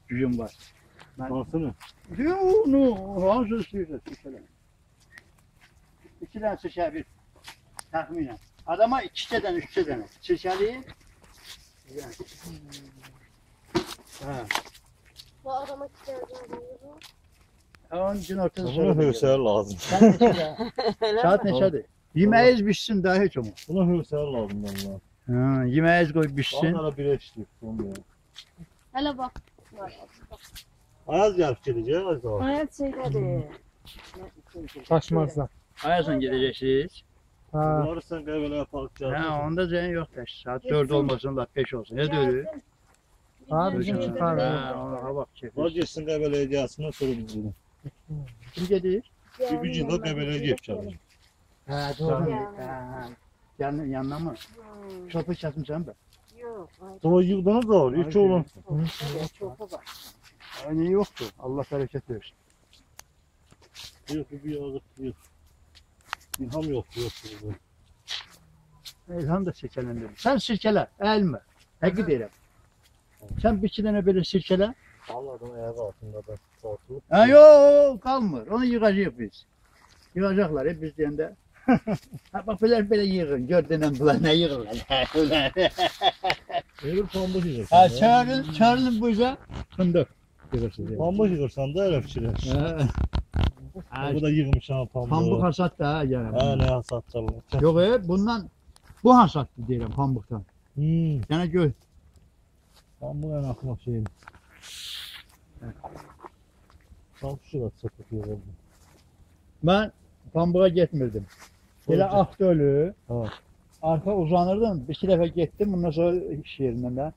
gücüm var. Hansını? Onu hansı istiyorsa seçelim. 2 tane seçer tahminen. Adama 2 tane 3 tane seçelim. Yani. Ha. Bu adama ihtiyacım var. Onun için ortada Buna sonra. hövsələr lazım. Saat neçədir? Saat neçədir? Yemeğiz pişsin daha hiç olmaz. Buna hövsələr lazım bunlar. Ha, yemeğiz koy pişsin. Onlara bir eşlik. Hele bak. Ayaz gəlib gedəcək, az daha. Hayat şeyleri. Taşmazlar. Ayazdan gideceksiniz. Ha. Bunları sən qəbələ aparıb Ha, gəlirsən. onda zeyn yok da. Saat 4 olmasın da 5 olsun. Ne diyor? Ha, bizim Ha, çıkar. ona ha bak Var çekiyor. getsin qəbələyə gəlsin, sonra biz gedin. Kim gidiyor? Bir gün də qəbələyə gəlib gəlir. Ha, doğru. Ha, yanına mı? Çöpü çatmışam ben. Yok. Sonra yığdınız da var, iki olan. Çok var. Aynı yoktu. Allah bereket versin. Yox, bir yazıq, yox. İlham yoxdur, yoxdur burada. İlham da sirkelendir. Sen sirkele, elme. Həqiq deyirəm. Sen bir iki tane böyle sirkele. Allah'ın ayağı altında da tortulup. Ha yok kalmır. Onu yıkacağız biz. Yıkacaklar hep biz deyəndə. Ha bak böyle yığın. Gördüğünden bunlar ne yığırlar. Bir pambıq yığırsan. Ha çağırın bu yüzden fındık. Yığırsın. Pambıq yığırsan da elə fikirləş. Ha. Bu da yığmışam pambığı. Pambuk hasat da ha yani. Ha, ne hasatçalar. Yok bundan bu hasattı deyirəm pambuktan. Yani gör. Pambıq ən axmaq şeydir. Pambıq şurada çatıb yığırdım. Ben pambuğa gitmirdim. Böyle aktı ölü. Ha. Arka uzanırdım. Bir iki defa gittim. Ondan sonra iş yerinden de.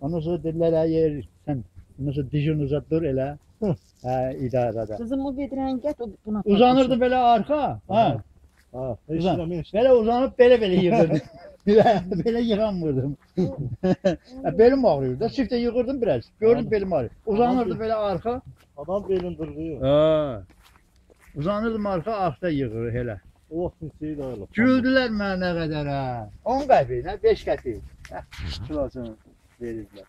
Ondan sonra dediler ha yer sen. Ondan sonra dijin uzat dur ele. Ha idarede. Kızım o getiren get buna. Uzanırdım böyle arka. Ha. Ha, Uzan. eşitləmə eşitləmə. Böyle uzanıp böyle yığırdım. Böyle yıkanmırdım. Belim ağrıyor da çifte yıkırdım biraz. Gördüm belim ağrıyor. Uzanırdım böyle arka. Adam belin dırgıyor. Ha. Uzanırdım arka arka yığır hele. O vaxtın şeyi də öyle. Güldüler mənə nə qədər ha. 10 qəpik, nə 5 qəpik. Kilosunu verirlər.